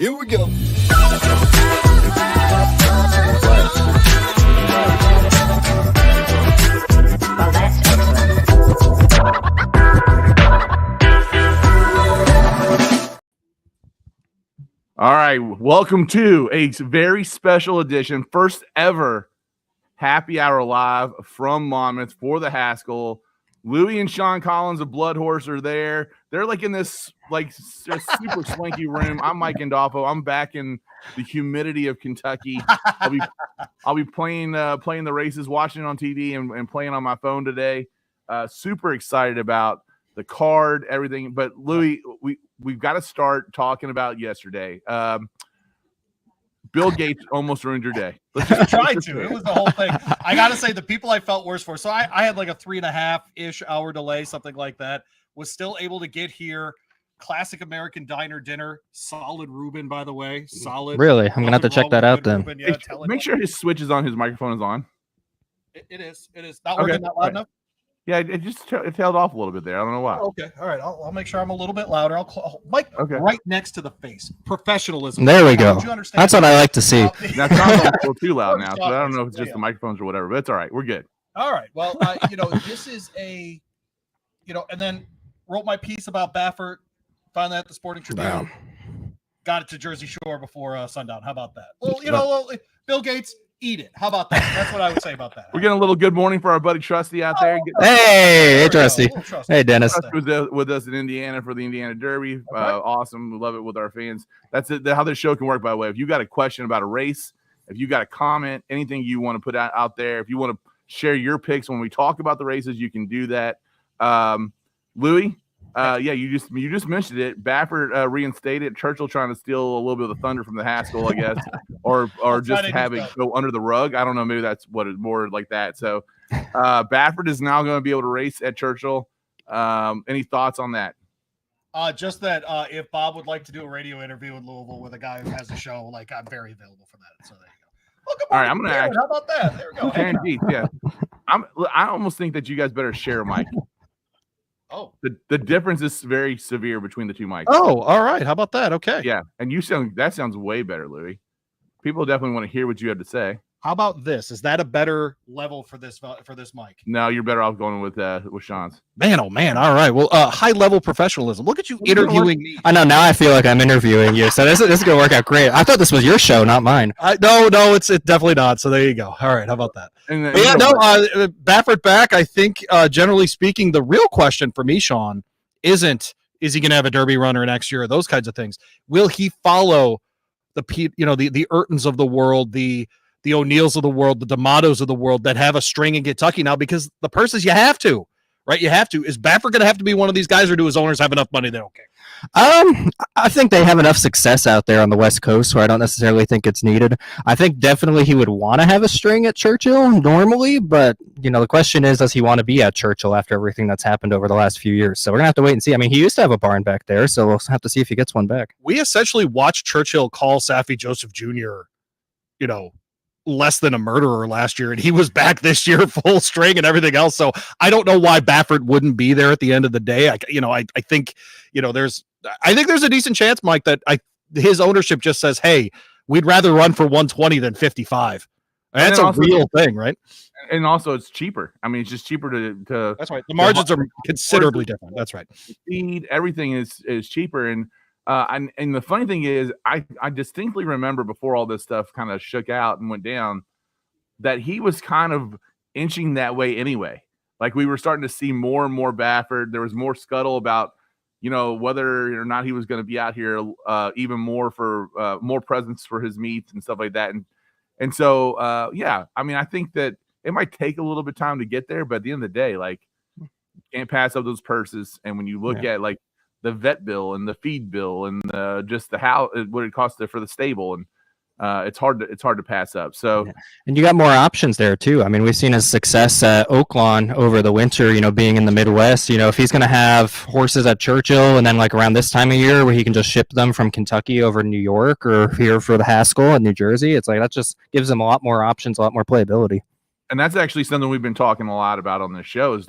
Here we go. Well, that's excellent. All right, welcome to a very special edition, first ever Happy Hour Live from Monmouth for the Haskell. Louie and Sean Collins of BloodHorse are there. They're like in this super swanky room. I'm Mike Gandalfo. I'm back in the humidity of Kentucky. I'll be playing the races, watching it on TV, and playing on my phone today. Super excited about the card, everything. But Louie, we've got to start talking about yesterday. Bill Gates almost ruined your day. I tried to. It was the whole thing. I got to say, the people I felt worse for. So I had like a 3.5-ish hour delay, something like that. Was still able to get here. Classic American diner dinner. Solid Reuben, by the way. Solid. Really? I'm going to have to check that out then. Reuben, yeah, Make sure his switch is on, his microphone is on. It is. Not working that loud enough? Yeah, it tailed off a little bit there. I don't know why. Okay. All right. I'll make sure I'm a little bit louder. Mike, right next to the face. Professionalism. There we go. That's what I like to see. That sounds a little too loud now, so I don't know if it's just the microphones or whatever, but it's all right. We're good. All right. Well, this is a, and then wrote my piece about Baffert, found that at the Sporting Tribune. Wow. Got it to Jersey Shore before sundown. How about that? Well, Bill Gates, eat it. How about that? That's what I would say about that. We're getting a little good morning for our buddy Trusty out there. Hey, Trusty. Hey, Dennis. Trusty was with us in Indiana for the Indiana Derby. Okay. Awesome. We love it with our fans. That's it. How this show can work, by the way. If you got a question about a race, if you got a comment, anything you want to put out there, if you want to share your picks when we talk about the races, you can do that. Louie, you just mentioned it. Baffert reinstated. Churchill trying to steal a little bit of the thunder from the Haskell, I guess, or just have it go under the rug. I don't know. Maybe that's what it's more like that. So Baffert is now going to be able to race at Churchill. Any thoughts on that? Just that if Bob would like to do a radio interview in Louisville with a guy who has a show, I'm very available for that. So there you go. Well, all right, I'm going to. How about that? There we go. Guaranteed, yeah. I almost think that you guys better share a mic. Oh, the difference is very severe between the two mics. Oh, all right. How about that? Okay. Yeah, and that sounds way better, Louie. People definitely want to hear what you have to say. How about this? Is that a better level for this mic? No, you're better off going with Sean's. Man, oh man. All right. Well, high level professionalism. Look at you interviewing me. I know. Now I feel like I'm interviewing you. So this is going to work out great. I thought this was your show, not mine. No, it's definitely not. So there you go. All right. How about that? Baffert back. I think generally speaking, the real question for me, Sean, is he going to have a Derby runner next year or those kinds of things? Will he follow the Urtons of the world, the O'Neills of the world, the D'Amatos of the world that have a string in Kentucky now? Because the purses, you have to, right? You have to. Is Baffert going to have to be one of these guys, or do his owners have enough money they don't care? I think they have enough success out there on the West Coast where I don't necessarily think it's needed. I think definitely he would want to have a string at Churchill normally, but the question is, does he want to be at Churchill after everything that's happened over the last few years? So we're gonna have to wait and see. I mean, he used to have a barn back there, so we'll have to see if he gets one back. We essentially watched Churchill call Saffie Joseph Jr., less than a murderer last year, and he was back this year full string and everything else. So I don't know why Baffert wouldn't be there at the end of the day. I think there's a decent chance, Mike, that his ownership just says, hey, we'd rather run for 120 than 55. That's a real thing, right? And also it's cheaper. I mean, it's just cheaper to that's right. The margins are considerably different. That's right. Feed, everything is cheaper. And the funny thing is, I distinctly remember before all this stuff kind of shook out and went down, that he was kind of inching that way anyway. Like we were starting to see more and more Baffert. There was more scuttle about, whether or not he was going to be out here even more for more presence for his meets and stuff like that. And so, I mean, I think that it might take a little bit of time to get there, but at the end of the day, you can't pass up those purses. And when you look at the vet bill and the feed bill and just what it costs for the stable, and it's hard to pass up. So, and you got more options there too. I mean, we've seen his success at Oaklawn over the winter, being in the Midwest. If he's going to have horses at Churchill and then around this time of year where he can just ship them from Kentucky over to New York or here for the Haskell in New Jersey, it's that just gives him a lot more options, a lot more playability. And that's actually something we've been talking a lot about on this show is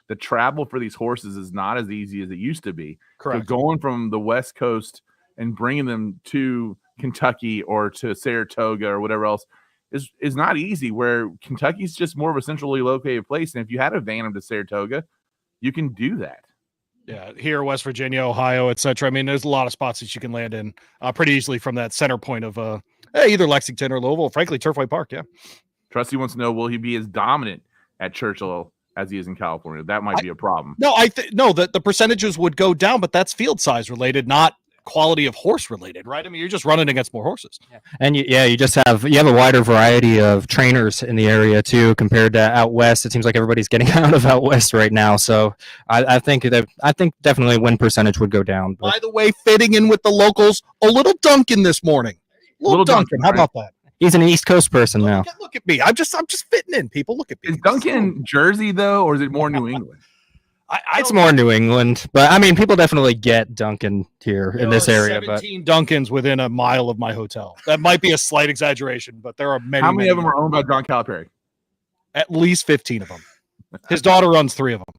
the travel for these horses is not as easy as it used to be. Correct. So going from the West Coast and bringing them to Kentucky or to Saratoga or whatever else is not easy, where Kentucky's just more of a centrally located place. And if you had a Phantom to Saratoga, you can do that. Yeah, here, West Virginia, Ohio, etc. I mean, there's a lot of spots that you can land in pretty easily from that center point of either Lexington or Louisville. Frankly, Turfway Park. Yeah. Trusty wants to know, will he be as dominant at Churchill as he is in California? That might be a problem. No, the percentages would go down, but that's field size related, not quality of horse related, right? I mean, you're just running against more horses. Yeah. And you have a wider variety of trainers in the area too, compared to out west. It seems like everybody's getting out of out west right now. So I think definitely win percentage would go down. By the way, fitting in with the locals, a little Duncan this morning. Little Duncan. How about that? He's an East Coast person now. Look at me. I'm just fitting in, people. Look at me. Is Duncan Jersey though, or is it more New England? It's more New England, but I mean, people definitely get Duncan here in this area. 17 Duncans within a mile of my hotel. That might be a slight exaggeration, but there are many. How many of them are owned by John Calipari? At least 15 of them. His daughter runs 3 of them.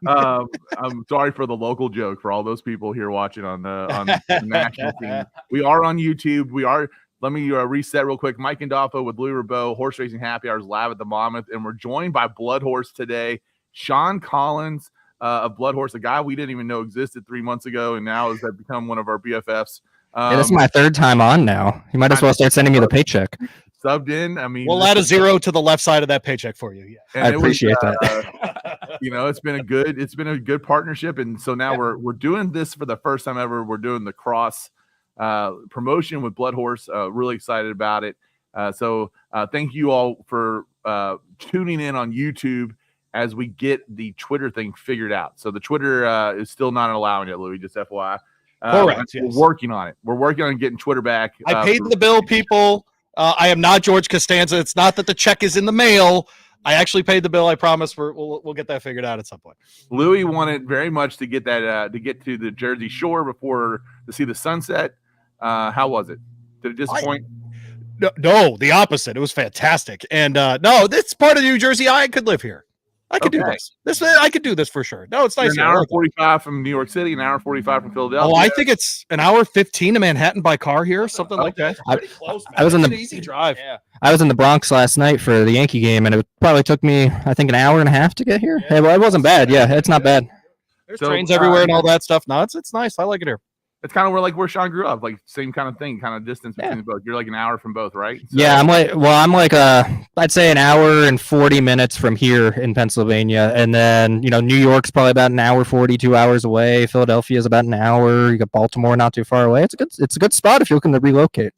I'm sorry for the local joke for all those people here watching on the national team. We are on YouTube. Let me reset real quick. Mike Gandalfo with Louie Rabaut, Horse Racing Happy Hours live at the Monmouth, and we're joined by BloodHorse today. Sean Collins of BloodHorse, a guy we didn't even know existed 3 months ago, and now has become one of our BFFs. This is my 3rd time on now. You might as well start sending me the paycheck. Subbed in. I mean, we'll add a 0 to the left side of that paycheck for you. Yeah, I appreciate that. It's been a good partnership, and so now we're doing this for the first time ever. We're doing the cross promotion with BloodHorse. Really excited about it. So thank you all for tuning in on YouTube as we get the Twitter thing figured out. So the Twitter is still not allowing it, Louie, just FYI. Correct. We're working on it. We're working on getting Twitter back. I paid the bill, people. I am not George Costanza. It's not that the check is in the mail. I actually paid the bill. I promise we'll get that figured out at some point. Louie wanted very much to get that to get to the Jersey Shore to see the sunset. How was it? Did it disappoint? No, the opposite. It was fantastic. And no, this part of New Jersey, I could live here. I could do this. I could do this for sure. No, it's nice. An hour 45 from New York City, an hour 45 from Philadelphia. Oh, I think it's an hour 15 to Manhattan by car here, something like that. Pretty close, man. I was an easy drive. Yeah. I was in the Bronx last night for the Yankee game, and it probably took me, I think, an hour and a half to get here. Yeah. Hey, well, it wasn't bad. Yeah, it's not bad. There's trains everywhere and all that stuff. No, it's nice. I like it here. It's kind of where Sean grew up, like same kind of thing, kind of distance between both. You're like an hour from both, right? So, yeah, I'd say an hour and 40 minutes from here in Pennsylvania, and then New York's probably about an hour 42 hours away. Philadelphia is about an hour. You got Baltimore not too far away. It's a good spot if you're looking to relocate.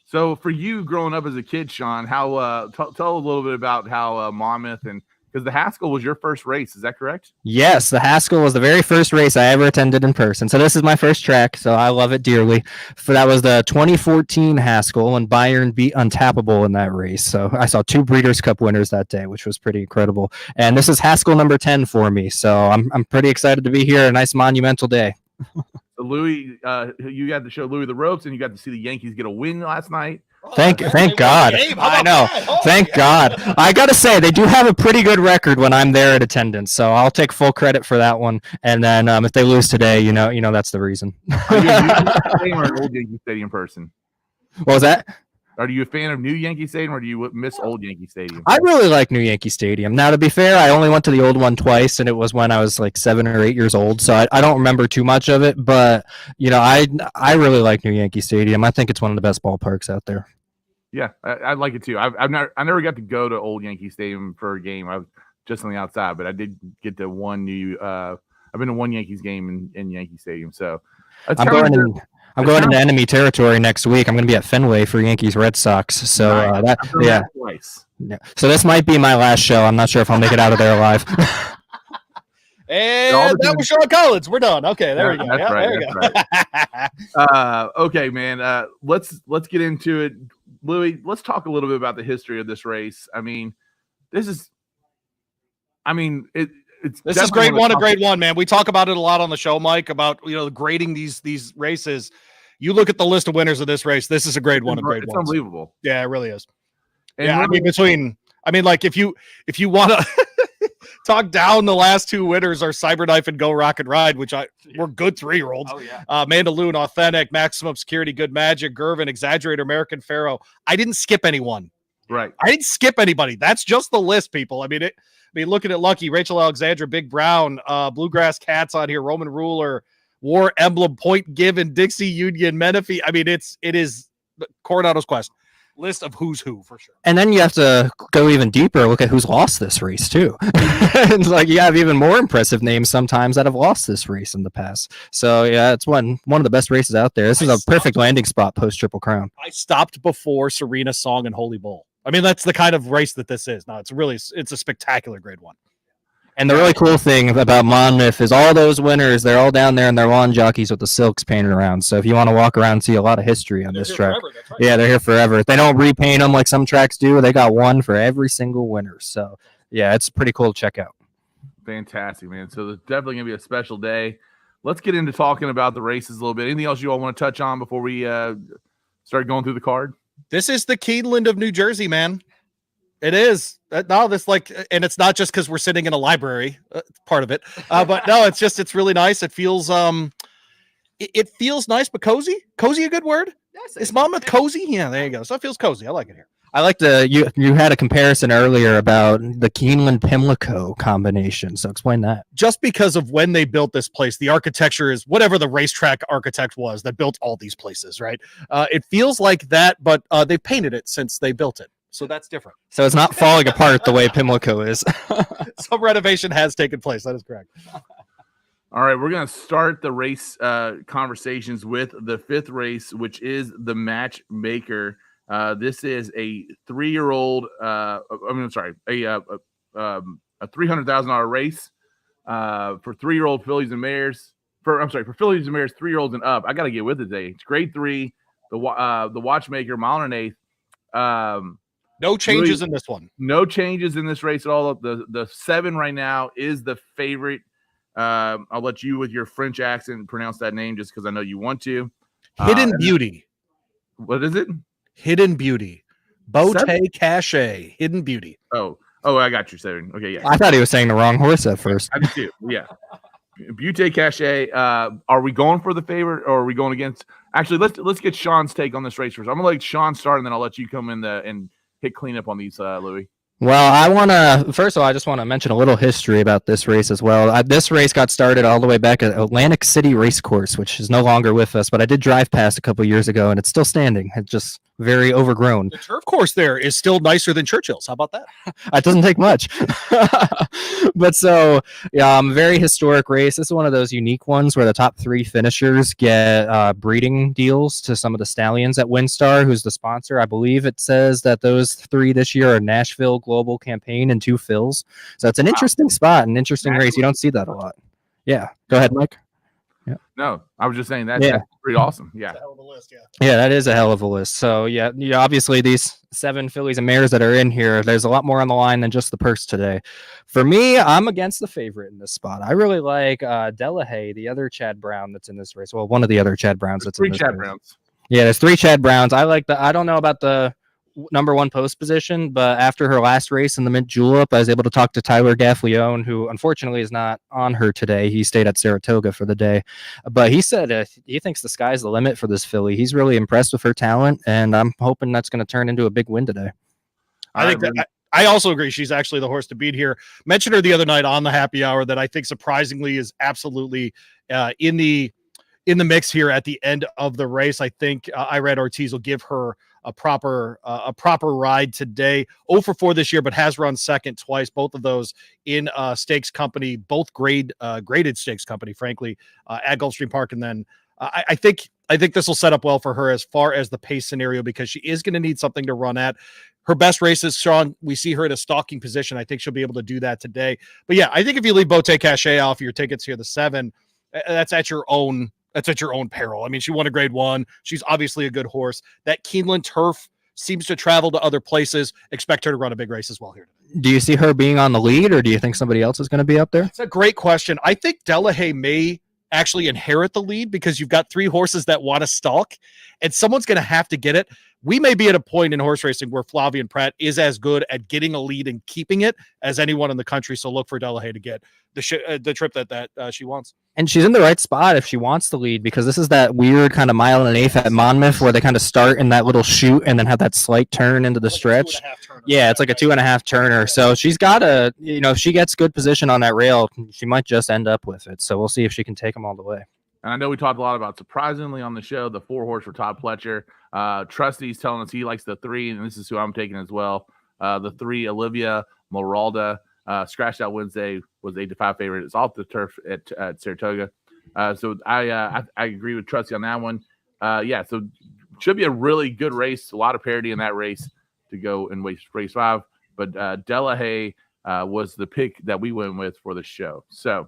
So for you growing up as a kid, Sean, how tell a little bit about how Monmouth, and because the Haskell was your first race, is that correct? Yes, the Haskell was the very first race I ever attended in person. So this is my first track, so I love it dearly. That was the 2014 Haskell, and Bayern beat Untappable in that race. So I saw 2 Breeders' Cup winners that day, which was pretty incredible. And this is Haskell number 10 for me, so I'm pretty excited to be here. A nice monumental day. Louie, you got to show Louie the ropes, and you got to see the Yankees get a win last night. Thank God. I know. Thank God. I got to say, they do have a pretty good record when I'm there at attendance, so I'll take full credit for that one. And then if they lose today, that's the reason. Are you a New Stadium or an old Yankee Stadium person? What was that? Are you a fan of new Yankee Stadium, or do you miss old Yankee Stadium? I really like new Yankee Stadium. Now, to be fair, I only went to the old one twice, and it was when I was like 7 or 8 years old, so I don't remember too much of it. But I really like new Yankee Stadium. I think it's one of the best ballparks out there. Yeah, I like it too. I never got to go to old Yankee Stadium for a game. I was just on the outside, but I did get to one new. I've been to one Yankees game in Yankee Stadium, so I'm going into enemy territory next week. I'm going to be at Fenway for Yankees Red Sox. So So this might be my last show. I'm not sure if I'll make it out of there alive. And that was Sean Collins. We're done. Okay, there we go. That's right. Right. Okay, man. Let's get into it, Louie. Let's talk a little bit about the history of this race. I mean, this is grade one, man. We talk about it a lot on the show, Mike, about grading these races. You look at the list of winners of this race. This is a grade one of grade one. It's unbelievable. Yeah, it really is. And if you want to talk down the last two winners are Cyberknife and Go Rock and Ride, which were good 3-year-olds. Oh yeah. Mandaloon, Authentic, Maximum Security, Good Magic, Gervin, Exaggerator, American Pharaoh. I didn't skip anyone. Right. I didn't skip anybody. That's just the list, people. I mean, looking at Lucky, Rachel Alexandra, Big Brown, Bluegrass Cats on here, Roman Ruler, War Emblem, Point Given, Dixie Union, Menifee. I mean, it is Coronado's Quest list of who's who for sure. And then you have to go even deeper, look at who's lost this race too. It's like you have even more impressive names sometimes that have lost this race in the past. So yeah, it's one of the best races out there. This is a perfect landing spot post Triple Crown. I stopped before Serena Song and Holy Bull. I mean, that's the kind of race that this is. No, it's a spectacular grade one. And the really cool thing about Monmouth is all those winners, they're all down there in their lawn jockeys with the silks painted around. So if you want to walk around and see a lot of history on this track. Forever, right. Yeah, they're here forever. They don't repaint them like some tracks do. They got one for every single winner. So yeah, it's pretty cool to check out. Fantastic, man. So there's definitely going to be a special day. Let's get into talking about the races a little bit. Anything else you all want to touch on before we start going through the card? This is the Keeneland of New Jersey, man. It is. No, this and it's not just because we're sitting in a library, part of it. But no, it's really nice. It feels it feels nice, but cozy. Cozy, a good word? Yes. Is Monmouth cozy? Yeah, there you go. So it feels cozy. I like it here. I like you had a comparison earlier about the Keeneland Pimlico combination. So explain that. Just because of when they built this place, the architecture is whatever the racetrack architect was that built all these places, right? It feels like that, but they painted it since they built it. So that's different. So it's not falling apart the way Pimlico is. Some renovation has taken place. That is correct. All right, we're going to start the race conversations with the fifth race, which is the Matchmaker. This is a 3-year-old. A $300,000 race for 3-year-old fillies and mares. For fillies and mares, 3-year-olds and up. I got to get with it today. It's grade 3. The Watchmaker, mile and an 1/8. No changes in this one. No changes in this race at all. The 7 right now is the favorite. I'll let you, with your French accent, pronounce that name just because I know you want to. Hidden Beauty. What is it? Hidden Beauty. Beauté Cachet. Hidden Beauty. Oh, I got you, 7. Okay, yeah. I thought he was saying the wrong horse at first. I did too. Yeah. Beauté Cachet. Are we going for the favorite, or are we going against? Actually, let's get Sean's take on this race first. I'm gonna let Sean start, and then I'll let you come in and hit cleanup on these, Louie. Well, first of all, I just want to mention a little history about this race as well. This race got started all the way back at Atlantic City Racecourse, which is no longer with us, but I did drive past a couple years ago, and it's still standing. It's just very overgrown. The turf course there is still nicer than Churchill's. How about that? It doesn't take much. But so, yeah, very historic race. This is one of those unique ones where the top 3 finishers get breeding deals to some of the stallions at WinStar, who's the sponsor. I believe it says that those 3 this year are Nashville Global Campaign and 2 fills. So it's an interesting spot, an interesting race. You don't see that a lot. Yeah. Go ahead, Mike. Yeah. No, I was just saying that's pretty awesome. Yeah. That's a hell of a list, yeah. Yeah, that is a hell of a list. So yeah, obviously these 7 fillies and mares that are in here, there's a lot more on the line than just the purse today. For me, I'm against the favorite in this spot. I really like Delahaye, the other Chad Brown that's in this race. Well, one of the other Chad Browns that's in this race. 3 Chad Browns. Yeah, there's 3 Chad Browns. I don't know about the number 1 post position, but after her last race in the Mint Julep, I was able to talk to Tyler Gaffleone, who unfortunately is not on her today. He stayed at Saratoga for the day, but he said he thinks the sky's the limit for this filly. He's really impressed with her talent, and I'm hoping that's going to turn into a big win today. I also agree. She's actually the horse to beat here. Mentioned her the other night on the happy hour that I think surprisingly is absolutely in the mix here at the end of the race. I think Irad Ortiz will give her a proper ride today. 0 for 4 this year, but has run second twice. Both of those in stakes company, both graded stakes company, frankly, at Gulfstream Park. And then I think this will set up well for her as far as the pace scenario, because she is going to need something to run at. Her best races, Sean, we see her in a stalking position. I think she'll be able to do that today. But yeah, I think if you leave Beauté Cachet off your tickets here, the 7, that's at your own peril. I mean, she won a grade 1. She's obviously a good horse. That Keeneland turf seems to travel to other places. Expect her to run a big race as well here today. Do you see her being on the lead, or do you think somebody else is going to be up there? It's a great question. I think Delahaye may actually inherit the lead because you've got 3 horses that want to stalk, and someone's going to have to get it. we may be at a point in horse racing where Flavian Pratt is as good at getting a lead and keeping it as anyone in the country. So look for Delahaye to get the trip that she wants. And she's in the right spot if she wants to lead, because this is that weird kind of 1.125 at Monmouth where they kind of start in that little chute and then have that slight turn into the stretch. Yeah, it's like a 2.5 turner. So she's got a, if she gets good position on that rail, she might just end up with it. So we'll see if she can take them all the way. And I know we talked a lot about, surprisingly, on the show, the 4-horse for Todd Pletcher. Trusty's telling us he likes the 3, and this is who I'm taking as well. The 3, Olivia Moralda, scratched out Wednesday, was 8-5 favorite. It's off the turf at Saratoga. So I agree with Trusty on that one. So should be a really good race. A lot of parity in that race to go in race 5. But Delahaye was the pick that we went with for the show. So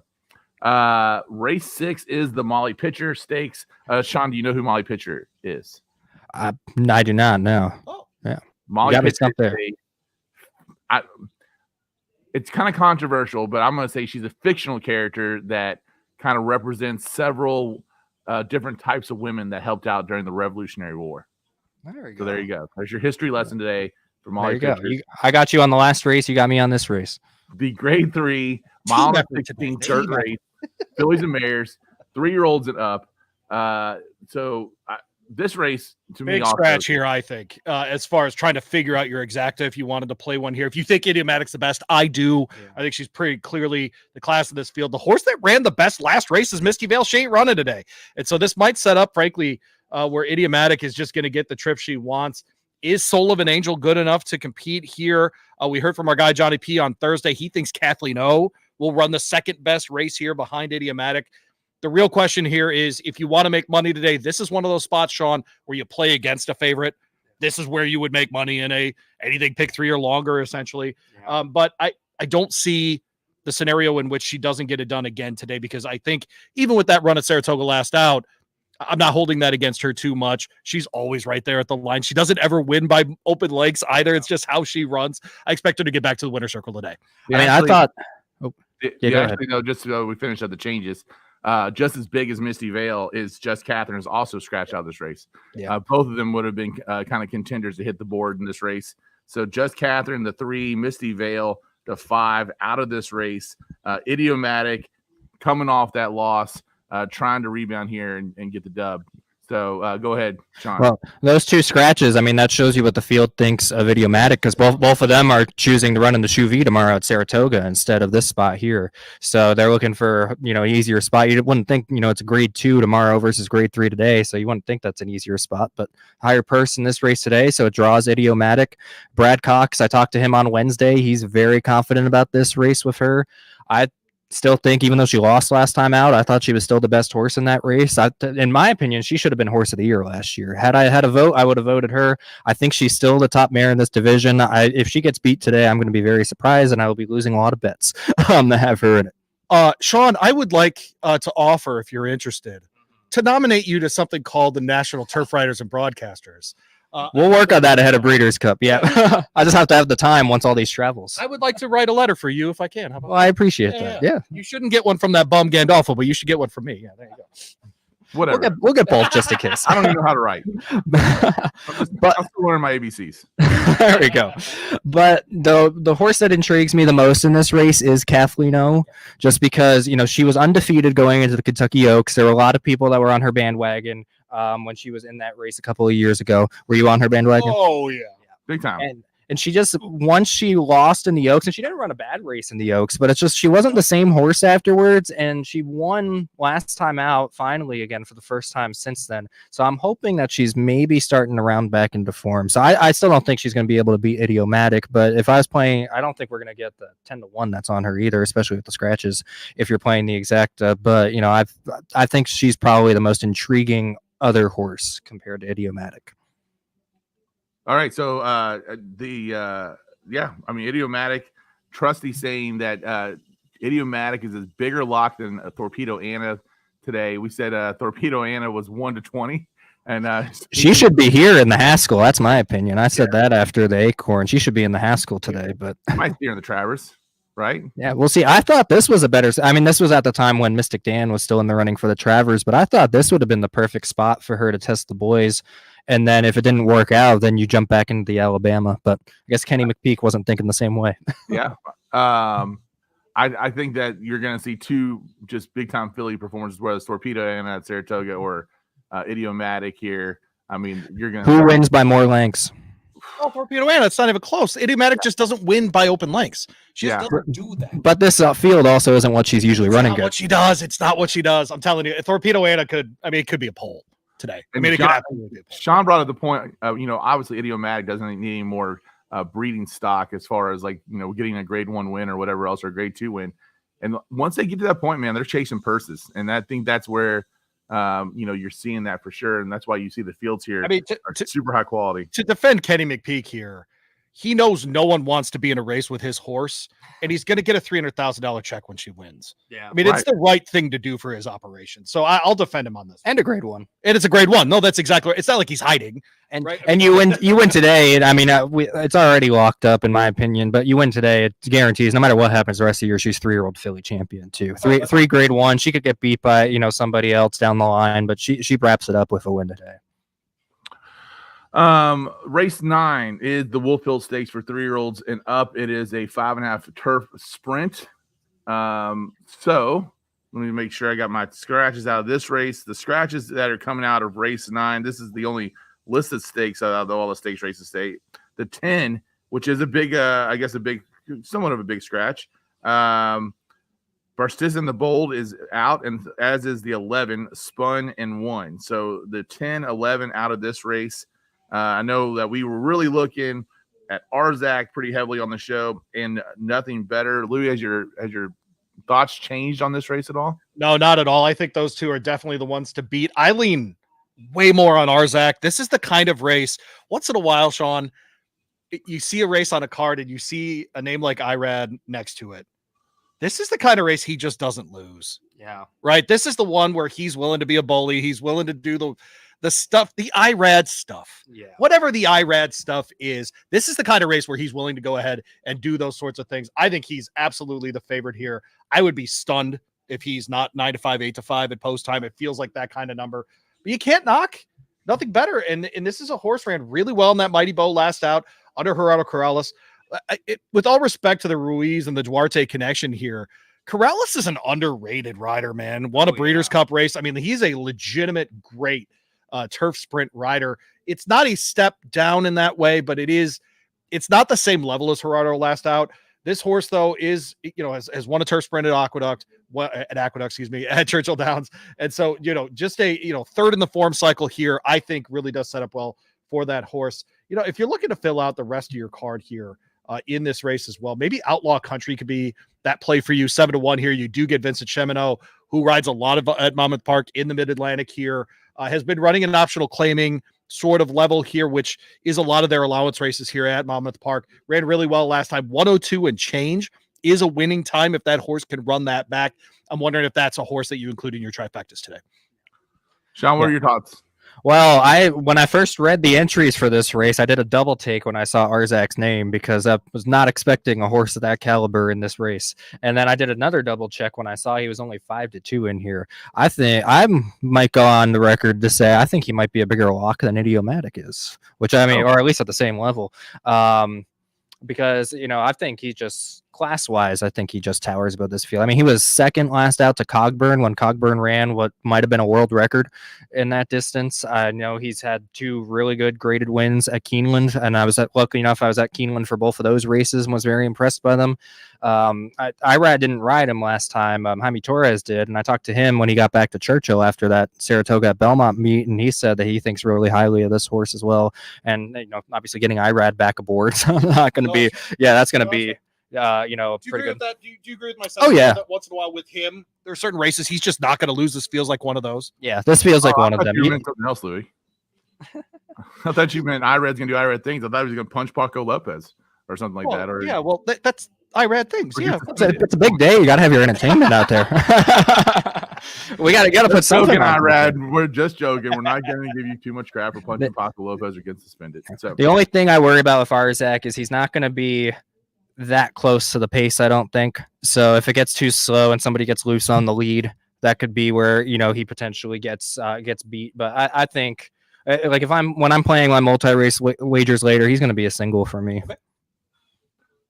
race 6 is the Molly Pitcher Stakes. Sean, do you know who Molly Pitcher is? I do not know. Oh, yeah. Molly Pitcher there. It's kind of controversial, but I'm going to say she's a fictional character that kind of represents several different types of women that helped out during the Revolutionary War. There you go. So there you go. There's your history lesson today for Molly Pitcher. I got you on the last race. You got me on this race. The grade 3 mile and 16 dirt race, fillies and mares, 3-year-olds and up. This race, to me, big scratch here, I think, as far as trying to figure out your exacta if you wanted to play one here. If you think Idiomatic's the best, I do. Yeah. I think she's pretty clearly the class of this field. The horse that ran the best last race is Misty Vale. She ain't running today. And so this might set up, frankly, where Idiomatic is just going to get the trip she wants. Is Soul of an Angel good enough to compete here? We heard from our guy Johnny P on Thursday. He thinks Kathleen O will run the second best race here behind Idiomatic. The real question here is, if you want to make money today, this is one of those spots, Sean, where you play against a favorite. This is where you would make money in anything pick 3 or longer, essentially. Yeah. But I don't see the scenario in which she doesn't get it done again today, because I think even with that run at Saratoga last out, I'm not holding that against her too much. She's always right there at the line. She doesn't ever win by open legs either. It's just how she runs. I expect her to get back to the winner's circle today. Yeah, I mean, I thought. Just so we finish up the changes. Just as big as Misty Vale is Just Catherine is also scratched out of this race. Yeah. Both of them would have been kind of contenders to hit the board in this race. So Just Catherine, the 3, Misty Vale, the 5 out of this race. Idiomatic coming off that loss, trying to rebound here and get the dub. So go ahead, Sean. Well, those 2 scratches, I mean, that shows you what the field thinks of Idiomatic, because both of them are choosing to run in the Shoe V tomorrow at Saratoga instead of this spot here. So they're looking for, an easier spot. You wouldn't think, it's a grade 2 tomorrow versus grade 3 today. So you wouldn't think that's an easier spot, but higher purse in this race today. So it draws Idiomatic. Brad Cox, I talked to him on Wednesday. He's very confident about this race with her. I still think, even though she lost last time out, I thought she was still the best horse in that race. In my opinion, she should have been horse of the year last year. Had I had a vote, I would have voted her. I think she's still the top mare in this division. If she gets beat today, I'm going to be very surprised, and I will be losing a lot of bets to have her in it. Sean, I would like to offer, if you're interested, to nominate you to something called the National Turf Riders and Broadcasters. We'll work on that ahead of Breeders' Cup. Yeah. I just have to have the time once all these travels. I would like to write a letter for you if I can. How about I appreciate that. Yeah. You shouldn't get one from that bum Gandalfo, but you should get one from me. Yeah, there you go. Whatever. We'll get both just in case. I don't even know how to write. But I'm still learning my ABCs. There we go. But the horse that intrigues me the most in this race is Kathleen O, just because, she was undefeated going into the Kentucky Oaks. There were a lot of people that were on her bandwagon when she was in that race a couple of years ago. Were you on her bandwagon? Oh, yeah. Big time. And she just, once she lost in the Oaks, and she didn't run a bad race in the Oaks, but it's just, she wasn't the same horse afterwards, and she won last time out, finally, again, for the first time since then. So I'm hoping that she's maybe starting to round back into form. So I still don't think she's going to be able to beat Idiomatic, but if I was playing, I don't think we're going to get the 10-1 that's on her either, especially with the scratches, if you're playing the exacta. But, I think she's probably the most intriguing other horse compared to Idiomatic. All right, so Idiomatic, Trusty saying that Idiomatic is a bigger lock than Torpedo Anna today. We said Torpedo Anna was 1-20, and she should be here in the Haskell. That's my opinion. I said that after the Acorn. She should be in the Haskell today, but might be in the Travers, right? Yeah, we'll see. I thought this was a better. I mean, this was at the time when Mystic Dan was still in the running for the Travers, but I thought this would have been the perfect spot for her to test the boys And then if it didn't work out, then you jump back into the Alabama. But I guess Kenny McPeak wasn't thinking the same way. Yeah. I think that you're going to see two just big time filly performances, whether it's Torpedo and at Saratoga or Idiomatic here. I mean, you're going to. Who wins by more lengths? Oh, Torpedo Anna, it's not even close. Idiomatic just doesn't win by open lengths. She just doesn't do that. But this field also isn't what she's usually running. What she does. It's not what she does. I'm telling you, Torpedo Anna could. I mean, it could be a pole today. And it could absolutely be a pole. Sean brought up the point. Obviously, Idiomatic doesn't need any more breeding stock as far as getting a grade 1 win or whatever else, or a grade 2 win. And once they get to that point, man, they're chasing purses, and I think that's where you're seeing that for sure, and that's why you see the fields here. I mean, are super high quality. To defend Kenny McPeak here, he knows no one wants to be in a race with his horse, and he's going to get a $300,000 check when she wins. Yeah, I mean, it's the right thing to do for his operation. So I'll defend him on this. And a grade 1. And it's a grade 1. No, that's exactly right. It's not like he's hiding. And you win today. And I mean, it's already locked up in my opinion. But you win today, it guarantees no matter what happens the rest of the year, she's 3-year-old filly champion too. Three grade 1. She could get beat by somebody else down the line, but she wraps it up with a win today. Race 9 is the Wolffield Stakes for 3-year-olds and up. It is a 5.5 turf sprint. So let me make sure I got my scratches out of this race. The scratches that are coming out of race 9, this is the only listed stakes out of all the stakes races state. The 10, which is a big, somewhat of a big scratch. Barstiz and the Bold is out, and as is the 11, Spun and 1. So the 10, 11 out of this race. I know that we were really looking at Arzak pretty heavily on the show, and nothing better. Louie, has your thoughts changed on this race at all? No, not at all. I think those two are definitely the ones to beat. I lean way more on Arzak. This is the kind of race, once in a while, Sean, you see a race on a card and you see a name like Irad next to it. This is the kind of race he just doesn't lose. Yeah. Right? This is the one where he's willing to be a bully. He's willing to do the stuff, the IRAD stuff. Yeah. Whatever the IRAD stuff is, this is the kind of race where he's willing to go ahead and do those sorts of things. I think he's absolutely the favorite here. I would be stunned if he's not 9 to 5, 8 to 5 at post time. It feels like that kind of number, but you can't knock nothing better. And this is a horse ran really well in that Mighty Bow last out under Gerardo Corrales. With all respect to the Ruiz and the Duarte connection here, Corrales is an underrated rider, man. Won a Breeders' Cup race. I mean, he's a legitimate great turf sprint rider. It's not a step down in that way, but it's not the same level as Gerardo last out. This horse, though, is, has won a turf sprint at Aqueduct, at Churchill Downs. And so, just a, third in the form cycle here, I think really does set up well for that horse. If you're looking to fill out the rest of your card here in this race as well, maybe Outlaw Country could be that play for you. 7-1 here. You do get Vincent Chemino, who rides a lot at Monmouth Park in the Mid-Atlantic here. Has been running an optional claiming sort of level here, which is a lot of their allowance races here at Monmouth Park. Ran really well last time. 102 and change is a winning time if that horse can run that back. I'm wondering if that's a horse that you include in your trifectas today. Sean, what are your thoughts? Well, when I first read the entries for this race, I did a double take when I saw Arzak's name because I was not expecting a horse of that caliber in this race. And then I did another double check when I saw he was only 5-2 in here. I think I might go on the record to say I think he might be a bigger lock than Idiomatic is, which or at least at the same level. Because, I think he just, class-wise, I think he just towers above this field. I mean, he was second last out to Cogburn when Cogburn ran what might have been a world record in that distance. I know he's had 2 really good graded wins at Keeneland, and I was lucky enough I was at Keeneland for both of those races and was very impressed by them. Irad didn't ride him last time. Jaime Torres did, and I talked to him when he got back to Churchill after that Saratoga at Belmont meet, and he said that he thinks really highly of this horse as well. And obviously getting Irad back aboard, so I'm not going to be. Yeah, that's going to be. Do you agree with that? Do you agree with myself? Oh yeah. That once in a while with him, there are certain races he's just not going to lose. This feels like one of those. Yeah, this feels like one of them. You meant something else, Louie. I thought you meant Irad's going to do Irad things. I thought he was going to punch Paco Lopez or something like that. Or yeah, well, that's Irad things. Yeah, it's a big day. You got to have your entertainment out there. We got to put something on Irad. We're just joking. We're not going to give you too much crap for punching Paco Lopez or get suspended. So the only thing I worry about with Arzak is he's not going to be that close to the pace, I don't think. So if it gets too slow and somebody gets loose on the lead, that could be where he potentially gets beat. But I think Like when I'm playing my multi-race wagers later, he's going to be a single for me.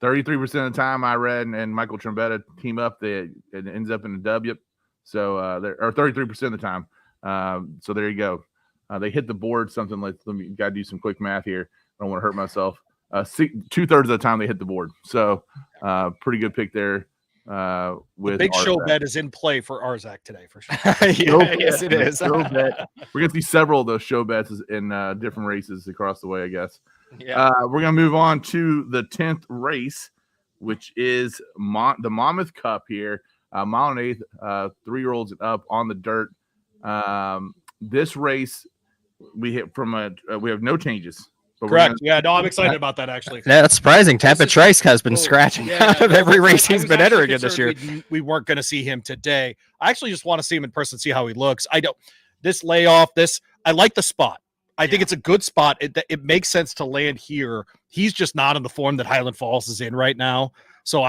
33% of the time I read and Michael Trombetta team up, it ends up in a W. So or 33% of the time. So there you go. They hit the board something like, let me gotta do some quick math here. I don't want to hurt myself. 2/3 of the time they hit the board. So pretty good pick there. With the big show Arzak. bet is in play for Arzak today for sure. Yes, it is. We're gonna see several of those show bets in different races across the way, I guess. Yeah. We're gonna move on to the 10th race, which is the Monmouth Cup here. Mile and eighth, 3-year-olds and up on the dirt. This race we hit from we have no changes. Correct. Yeah, no, I'm excited about that actually. Yeah, that's surprising. Tapit Trice has been scratching out of every race he's been entering in this year. We weren't going to see him today. I actually just want to see him in person, see how he looks. This layoff, I like the spot. I think it's a good spot. It makes sense to land here. He's just not in the form that Highland Falls is in right now. So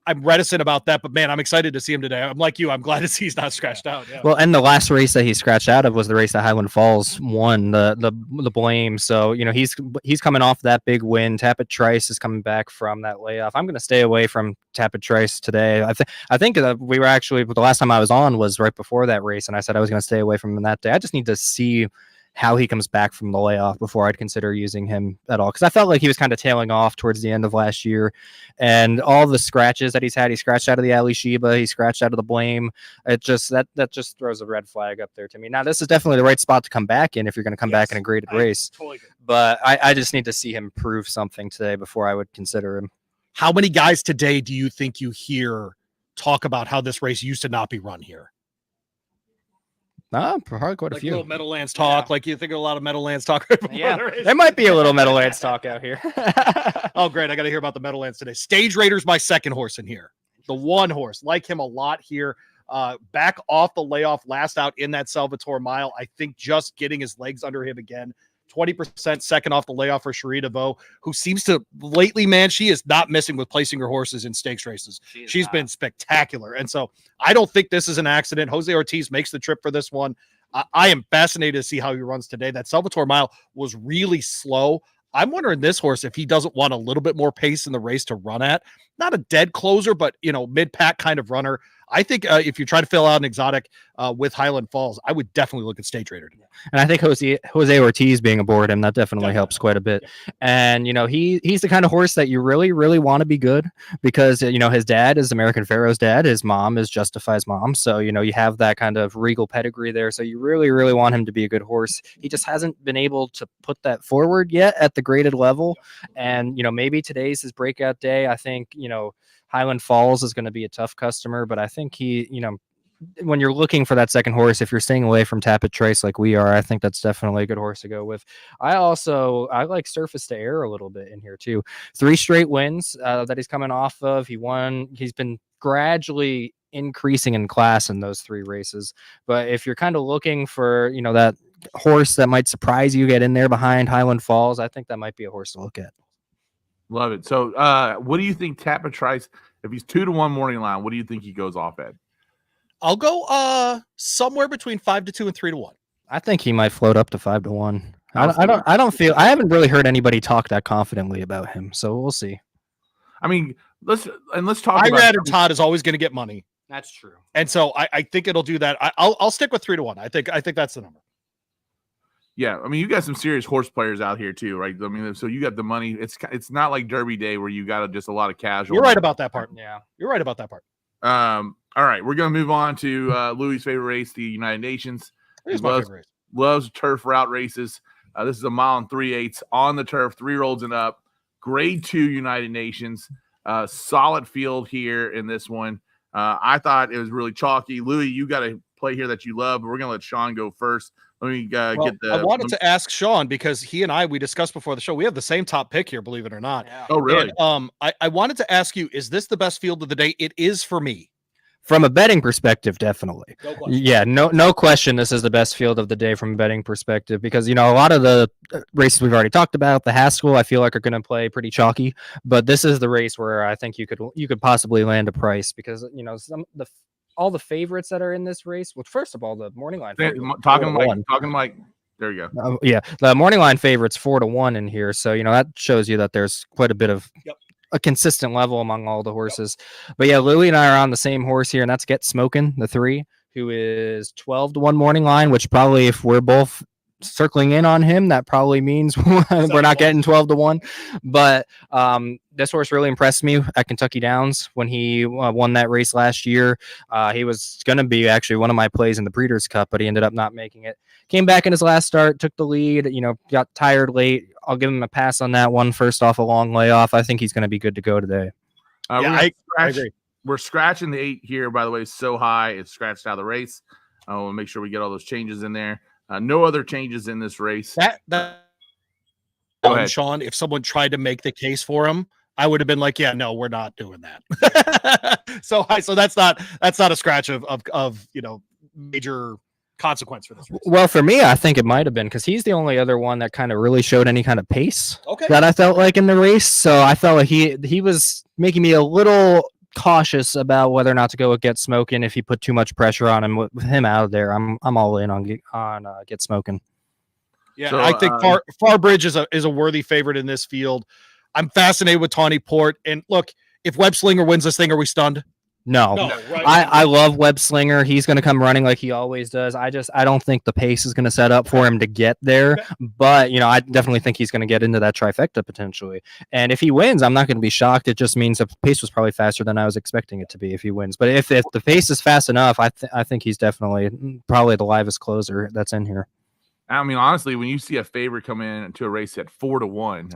I'm reticent about that, but man, I'm excited to see him today. I'm like you. I'm glad to see he's not scratched out. Yeah. Well, and the last race that he scratched out of was the race that Highland Falls won, the blame. So, he's coming off that big win. Tapit Trice is coming back from that layoff. I'm going to stay away from Tapit Trice today. I think we were actually, the last time I was on was right before that race, and I said I was going to stay away from him that day. I just need to see how he comes back from the layoff before I'd consider using him at all. Because I felt like he was kind of tailing off towards the end of last year. And all the scratches that he's had, he scratched out of the Ali Sheba, he scratched out of the blame. It just, that just throws a red flag up there to me. Now, this is definitely the right spot to come back in if you're going to come back in a graded race. Totally agree. But I just need to see him prove something today before I would consider him. How many guys today do you think you hear talk about how this race used to not be run here? Probably quite a Like few. little Meadowlands talk. Like you think of a lot of Meadowlands talk. Yeah, there might be a little Meadowlands talk out here. Oh, great. I got to hear about the Meadowlands today. Stage Raider's my second horse in here. The one horse. Like him a lot here. Back off the layoff, last out in that Salvatore mile. I think just getting his legs under him again. 20% second off the layoff for Cherie DeVoe, who seems to lately, man, she is not missing with placing her horses in stakes races. She's been spectacular. And so I don't think this is an accident. Jose Ortiz makes the trip for this one. I am fascinated to see how he runs today. That Salvatore mile was really slow. I'm wondering this horse, if he doesn't want a little bit more pace in the race to run at, not a dead closer, but, mid-pack kind of runner. I think if you try to fill out an exotic with Highland Falls, I would definitely look at Stage Raider. And I think Jose Ortiz being aboard him, that definitely helps quite a bit. And, he's the kind of horse that you really, really want to be good because, his dad is American Pharaoh's dad. His mom is Justify's mom. So, you have that kind of regal pedigree there. So you really, really want him to be a good horse. He just hasn't been able to put that forward yet at the graded level. And, maybe today's his breakout day. I think, Highland Falls is going to be a tough customer, but I think he, when you're looking for that second horse, if you're staying away from Tapit Trice like we are, I think that's definitely a good horse to go with. I like Surface to Air a little bit in here too. 3 straight wins that he's coming off of. He's been gradually increasing in class in those 3 races. But if you're kind of looking for, that horse that might surprise you, get in there behind Highland Falls, I think that might be a horse to look at. Love it. So what do you think Tapit Trice, if he's 2-1 morning line, what do you think he goes off at? I'll go somewhere between 5-2 and 3-1. I think he might float up to 5-1. I haven't really heard anybody talk that confidently about him, so we'll see. I mean, let's talk I about rather Todd is always going to get money. That's true. And so I think it'll do that. I'll stick with 3-1. I think that's the number. Yeah, I mean, you got some serious horse players out here too, right? I mean, so you got the money. It's not like Derby Day where you got just a lot of casual. You're right about that part. Yeah, you're right about that part. All right, we're gonna move on to Louie's favorite race, the United Nations. Here's my favorite race. Loves turf route races. This is a 1 3/8 on the turf, 3-year-olds and up. Grade 2 United Nations. Solid field here in this one. I thought it was really chalky. Louie, you got a play here that you love, but we're gonna let Sean go first. Let me get the. I wanted to ask Sean because he and we discussed before the show. We have the same top pick here, believe it or not. Yeah. Oh, really? And, I wanted to ask you: is this the best field of the day? It is for me. From a betting perspective, definitely. Yeah, no question. This is the best field of the day from a betting perspective because a lot of the races we've already talked about, the Haskell, I feel like are going to play pretty chalky. But this is the race where I think you could possibly land a price because all the favorites that are in this race. Well, first of all, the morning line. Talking Mike. There you go. Yeah, the morning line favorite's 4-1 in here, so that shows you that there's quite a bit of a consistent level among all the horses. But yeah, Louie and I are on the same horse here, and that's Get Smokin', the 3, who is 12-1 morning line, which probably, if we're both circling in on him, that probably means we're not getting 12-1. But this horse really impressed me at Kentucky Downs when he won that race last year. He was going to be actually one of my plays in the Breeders' Cup, but he ended up not making it. Came back in his last start, took the lead, got tired late. I'll give him a pass on that one. First off, a long layoff. I think he's going to be good to go today. I agree. We're scratching the 8 here, by the way, so high it's scratched out of the race. We'll make sure we get all those changes in there. No other changes in this race. Sean, if someone tried to make the case for him, I would have been like, yeah, no, we're not doing that. So that's not a scratch of major consequence for this race. Well, for me, I think it might have been because he's the only other one that kind of really showed any kind of pace Okay. that I felt like in the race. So I felt like he was making me a little cautious about whether or not to go with Get Smokin' if he put too much pressure on him. With him out of there, I'm all in on Get Smokin'. Yeah, So, I think Farbridge is a worthy favorite in this field. I'm fascinated with Tawny Port, and look, if Web Slinger wins this thing, are we stunned? No, right? I love Web Slinger. He's going to come running like he always does. I don't think the pace is going to set up for him to get there, but I definitely think he's going to get into that trifecta potentially. And if he wins, I'm not going to be shocked. It just means the pace was probably faster than I was expecting it to be if he wins. But if the pace is fast enough, I think he's definitely probably the livest closer that's in here. I mean, honestly, when you see a favorite come in to a race at 4-1,